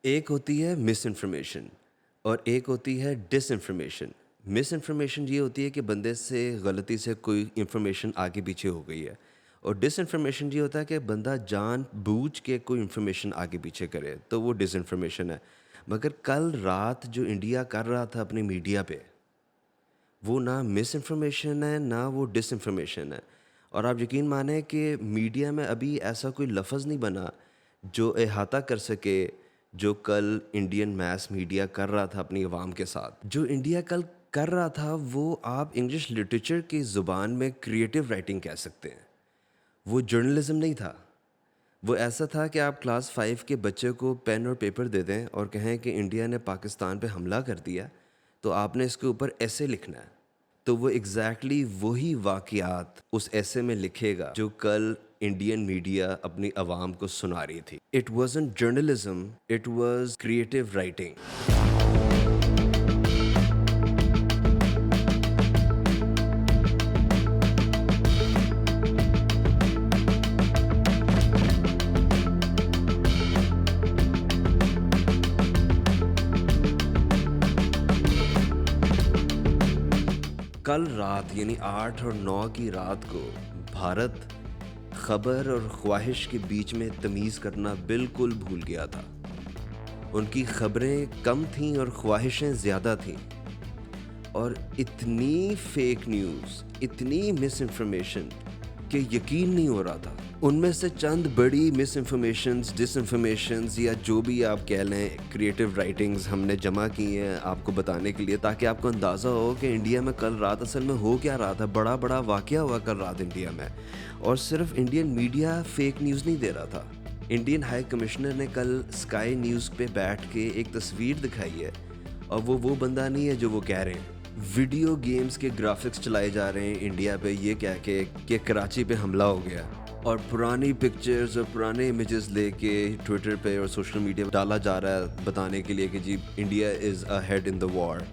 एक होती है मिस इन्फॉर्मेशन और एक होती है डिस इन्फॉर्मेशन। मिस इन्फॉर्मेशन ये होती है कि बंदे से गलती से कोई इन्फॉर्मेशन आगे पीछे हो गई है, और डिस इन्फॉर्मेशन ये होता है कि बंदा जान बूझ के कोई इन्फॉर्मेशन आगे पीछे करे, तो वो डिस इन्फॉर्मेशन है। मगर कल रात जो इंडिया कर रहा था अपनी मीडिया पे, वो ना मिस इन्फॉर्मेशन है ना वो डिस इन्फॉर्मेशन है। और आप यकीन माने कि मीडिया में अभी ऐसा कोई लफ्ज़ नहीं बना जो अहाता कर सके जो कल इंडियन मैस मीडिया कर रहा था अपनी आवाम के साथ। जो इंडिया कल कर रहा था वो आप इंग्लिश लिटरेचर की ज़ुबान में क्रिएटिव राइटिंग कह सकते हैं। वो जर्नलिज़म नहीं था। वो ऐसा था कि आप क्लास 5 के बच्चे को पेन और पेपर दे दें और कहें कि इंडिया ने पाकिस्तान पे हमला कर दिया, तो आपने इसके ऊपर ऐसे लिखना है। तो वो एग्जैक्टली वही वाक़यात उस ऐसे में लिखेगा जो कल इंडियन मीडिया अपनी आवाम को सुना रही थी। It wasn't journalism, it was creative writing. कल रात यानी 8 और 9 की रात को भारत खबर और ख्वाहिश के बीच में तमीज़ करना बिल्कुल भूल गया था। उनकी खबरें कम थीं और ख्वाहिशें ज़्यादा थीं, और इतनी फेक न्यूज़, इतनी मिस इन्फॉर्मेशन कि यकीन नहीं हो रहा था। उनमें से चंद बड़ी मिस इन्फॉर्मेशंस, डिस इन्फॉर्मेशंस या जो भी आप कह लें, क्रिएटिव राइटिंग्स हमने जमा की हैं आपको बताने के लिए, ताकि आपको अंदाज़ा हो कि इंडिया में कल रात असल में हो क्या रहा था। बड़ा बड़ा वाक़या हुआ कल रात इंडिया में, और सिर्फ इंडियन मीडिया फेक न्यूज़ नहीं दे रहा था। इंडियन हाई कमिश्नर ने कल स्काई न्यूज़ पे बैठ के एक तस्वीर दिखाई है, और वो बंदा नहीं है जो वो कह रहे हैं। वीडियो गेम्स के ग्राफिक्स चलाए जा रहे हैं इंडिया पे ये कह के कि कराची पे हमला हो गया, और पुरानी पिक्चर्स और पुराने इमेजेस लेके ट्विटर पे और सोशल मीडिया पे डाला जा रहा है बताने के लिए कि जी India is ahead in the war.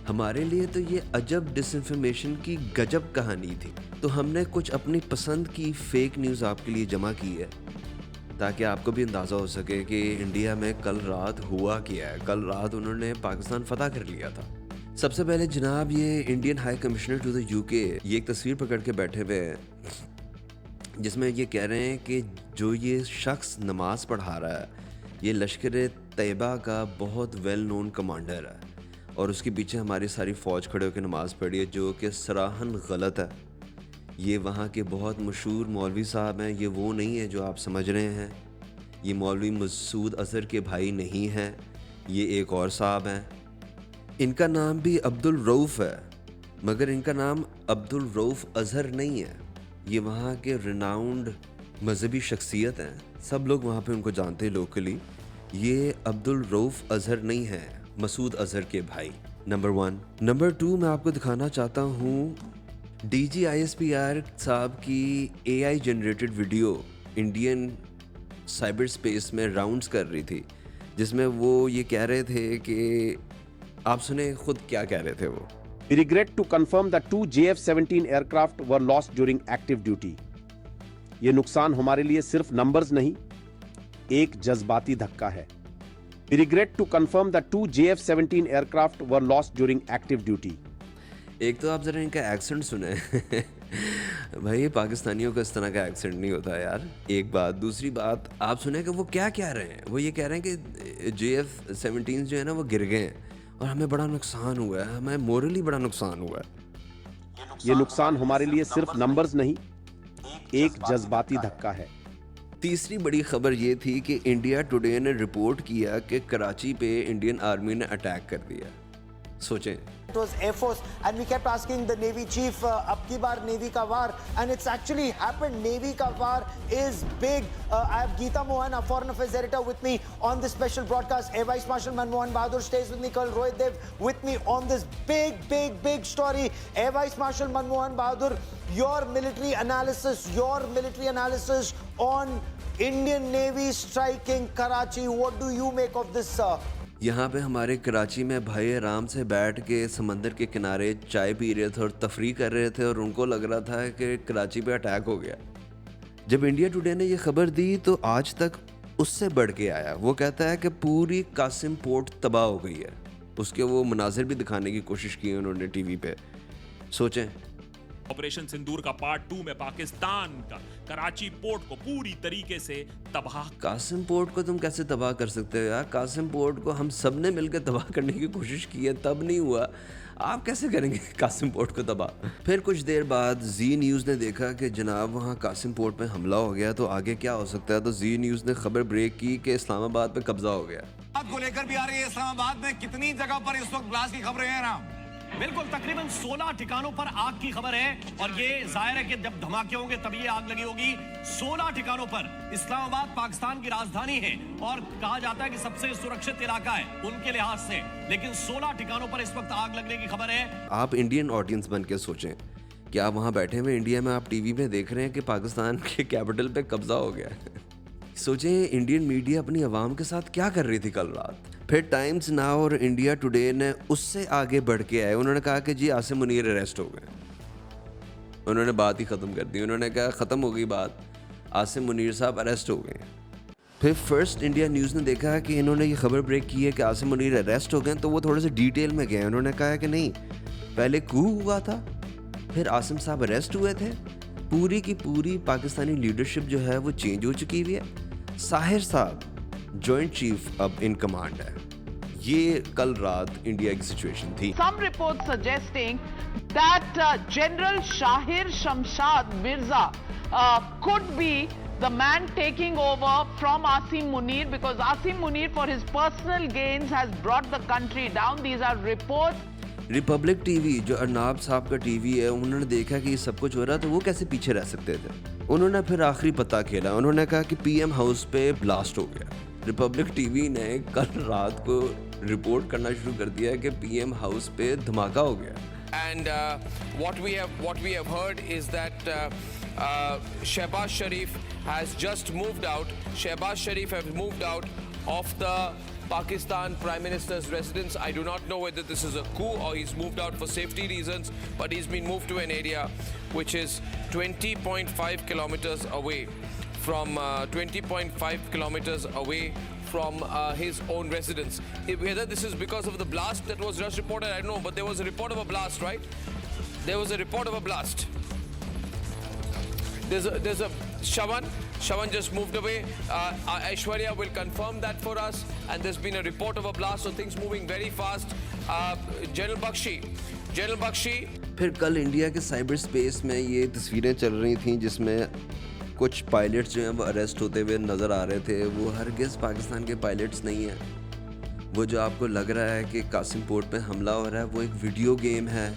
हमारे लिए तो ये अजब डिसइंफॉर्मेशन की गजब कहानी थी। तो हमने कुछ अपनी पसंद की फेक न्यूज़ आपके लिए जमा की है, ताकि आपको भी अंदाज़ा हो सके कि इंडिया में कल रात हुआ क्या है। कल रात उन्होंने पाकिस्तान फतह कर लिया था। सबसे पहले जनाब, ये Indian high commissioner to the UK ये एक तस्वीर पकड़ के बैठे हुए हैं, जिसमें ये कह रहे हैं कि जो ये शख्स नमाज़ पढ़ा रहा है ये लश्कर तैयबा का बहुत वेल नोन कमांडर है, और उसके पीछे हमारी सारी फ़ौज खड़े होकर नमाज़ पढ़ी है, जो कि सराहन गलत है। ये वहाँ के बहुत मशहूर मौलवी साहब हैं, ये वो नहीं है जो आप समझ रहे हैं। ये मौलवी मसूद अज़हर के भाई नहीं हैं, ये एक और साहब हैं। इनका नाम भी अब्दुल रऊफ़ है, मगर इनका नाम अब्दुल रऊफ़ अज़हर नहीं है। ये वहाँ के रिनाउंड मजहबी शख्सियत हैं, सब लोग वहाँ पे उनको जानते हैं लोकली। ये अब्दुल रऊफ़ अज़हर नहीं है, मसूद अज़हर के भाई। नंबर 1। नंबर 2, मैं आपको दिखाना चाहता हूँ DGISPR साहब की AI generated video Indian cyber space में राउंड्स कर रही थी, जिसमें वो ये कह रहे थे कि आप सुने खुद क्या कह रहे थे वो। We regret to confirm that 2 JF-17 aircraft were lost during active duty. ये नुकसान हमारे लिए सिर्फ नंबर्स नहीं, एक जज्बाती धक्का है। We regret to confirm that 2 JF-17 aircraft were lost during active duty. एक तो आप ज़रा इनका एक्सेंट सुने भाई पाकिस्तानियों का इस तरह का एक्सेंट नहीं होता यार, एक बात। दूसरी बात, आप सुने कि वो क्या कह रहे हैं। वो ये कह रहे हैं कि JF-17 जो है ना वो गिर गए हैं और हमें बड़ा नुकसान हुआ है, हमें मोरली बड़ा नुकसान हुआ है। ये नुकसान हमारे लिए सिर्फ नंबर्स नहीं, एक जज्बाती धक्का है। तीसरी बड़ी खबर ये थी कि इंडिया टुडे ने रिपोर्ट किया कि कराची पे इंडियन आर्मी ने अटैक कर दिया। सोचें, It was Air Force, and we kept asking the Navy chief, "Ab ki baar Navy ka war," and it's actually happened. Navy ka war is big. I have Geeta Mohan, our Foreign Affairs editor, with me on this special broadcast. Air Vice Marshal Manmohan Bahadur stays with me. Colonel Rohit Dev with me on this big story. Air Vice Marshal Manmohan Bahadur, your military analysis on Indian Navy striking Karachi. What do you make of this, sir? यहाँ पे हमारे कराची में भाई आराम से बैठ के समंदर के किनारे चाय पी रहे थे और तफरी कर रहे थे, और उनको लग रहा था कि कराची पे अटैक हो गया। जब इंडिया टुडे ने ये खबर दी तो आज तक उससे बढ़ के आया। वो कहता है कि पूरी कासिम पोर्ट तबाह हो गई है। उसके वो मनाजिर भी दिखाने की कोशिश की उन्होंने टीवी पे। सोचें, ऑपरेशन सिंदूर का पार्ट 2 में पाकिस्तान का कराची पोर्ट को पूरी तरीके से तबाह। कासिम पोर्ट को तुम कैसे तबाह कर सकते हो यार? कासिम पोर्ट को हम सब ने मिलकर तबाह करने की कोशिश की है, तब नहीं हुआ। आप कैसे करेंगे कासिम पोर्ट को तबाह? फिर कुछ देर बाद जी न्यूज़ ने देखा कि जनाब वहाँ कासिम पोर्ट में हमला हो गया, तो आगे क्या हो सकता है। तो जी न्यूज़ ने खबर ब्रेक की कि इस्लामाबाद पे कब्जा हो गया। बात को लेकर भी आ रही है। इस्लामाबाद में कितनी जगह पर इस वक्त ब्लास्ट की खबरें हैं ना? बिल्कुल, तकरीबन 16 ठिकानों पर आग की खबर है और ये जाहिर है कि जब धमाके होंगे तभी ये आग लगी होगी। 16 ठिकानों पर। इस्लामाबाद पाकिस्तान की राजधानी है और कहा जाता है कि सबसे सुरक्षित इलाका है उनके लिहाज से, लेकिन 16 ठिकानों पर इस वक्त आग लगने की खबर है। आप इंडियन ऑडियंस बन के सोचें कि आप वहाँ बैठे हुए इंडिया में, आप टीवी में देख रहे हैं कि पाकिस्तान के कैपिटल पे कब्जा हो गया है। सोचें इंडियन मीडिया अपनी आवाम के साथ क्या कर रही थी कल रात। फिर टाइम्स नाउ और इंडिया टुडे ने उससे आगे बढ़ के आए। उन्होंने कहा कि जी आसिम मुनीर अरेस्ट हो गए। उन्होंने बात ही ख़त्म कर दी। उन्होंने कहा ख़त्म हो गई बात, आसिम मुनीर साहब अरेस्ट हो गए। फिर फर्स्ट इंडिया न्यूज़ ने देखा कि इन्होंने ये खबर ब्रेक की है कि आसिम मुनीर अरेस्ट हो गए, तो वो थोड़े से डिटेल में गए। उन्होंने कहा कि नहीं, पहले कू हुआ था, फिर आसिम साहब अरेस्ट हुए थे, पूरी की पूरी पाकिस्तानी लीडरशिप जो है वो चेंज हो चुकी हुई है। साहिर साहब जॉइंट चीफ अब इन कमांड है। ये कल रात इंडिया की सिचुएशन थी। Some reports suggesting that General Shahir Shamshad Mirza could be the man taking over from Asim Munir, because Asim Munir for his personal gains has brought the country down. These are reports. Republic TV जो अर्नाब साहब का TV है, उन्होंने देखा कि ये सब कुछ हो रहा, तो वो कैसे पीछे रह सकते थे। उन्होंने फिर आखिरी पता खेला। उन्होंने कहा कि पीएम हाउस पे ब्लास्ट हो गया। रिपब्लिक टीवी ने कल रात को रिपोर्ट करना शुरू कर दिया कि पीएम हाउस पे धमाका हो गया। And what we have heard is that Shehbaz Sharif has just moved out. Shehbaz Sharif has moved out of the Pakistan Prime Minister's residence. I do not know whether this is a coup or he's moved out for safety reasons, but he's been moved to an area which is 20.5 kilometers away from 20.5 kilometers away from his own residence. Whether this is because of the blast that was just reported, I don't know, but there was a report of a blast, right? There was a report of a blast. There's a Shawan just moved away. Aishwarya will confirm that for us. And there's been a report of a blast, so things moving very fast. General Bakshi. फिर कल India के cyber space में ये तस्वीरें चल रही थीं जिसमें कुछ पायलट्स जो हैं वो अरेस्ट होते हुए नज़र आ रहे थे। वो हरगिज़ पाकिस्तान के पायलट्स नहीं हैं। वो जो आपको लग रहा है कि कासिम पोर्ट पे हमला हो रहा है, वो एक वीडियो गेम है।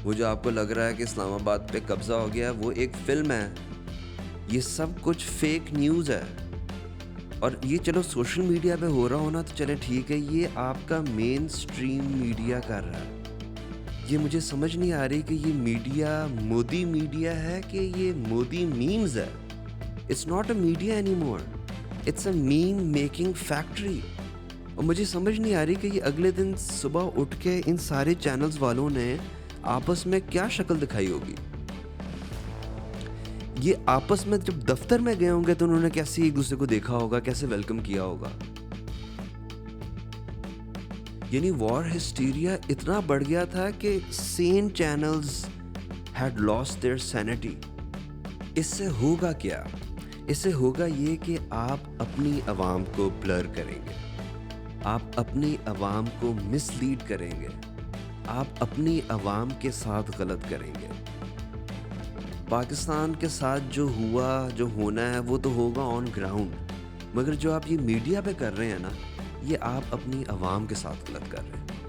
वो जो आपको लग रहा है कि इस्लामाबाद पे कब्ज़ा हो गया है, वो एक फ़िल्म है। ये सब कुछ फेक न्यूज़ है। और ये चलो सोशल मीडिया पे हो रहा होना तो चले ठीक है, ये आपका मेन स्ट्रीम मीडिया कर रहा है। ये मुझे समझ नहीं आ रही कि ये मीडिया मोदी मीडिया है कि ये मोदी मीम्स है। It's not a media any more, it's a meme making factory. और मुझे समझ नहीं आ रही कि ये अगले दिन सुबह उठ के इन सारे चैनल्स वालों ने आपस में क्या शक्ल दिखाई होगी। ये आपस में जब दफ्तर में गए होंगे तो उन्होंने कैसे एक दूसरे को देखा होगा, कैसे वेलकम किया होगा। यानी वॉर हिस्टीरिया इतना बढ़ गया था कि Sen channels had lost their sanity. इससे होगा क्या? इससे होगा ये कि आप अपनी आवाम को ब्लर करेंगे, आप अपनी आवाम को मिसलीड करेंगे, आप अपनी आवाम के साथ गलत करेंगे। पाकिस्तान के साथ जो हुआ, जो होना है, वो तो होगा ऑन ग्राउंड, मगर जो आप ये मीडिया पे कर रहे हैं ना, ये आप अपनी आवाम के साथ गलत कर रहे हैं।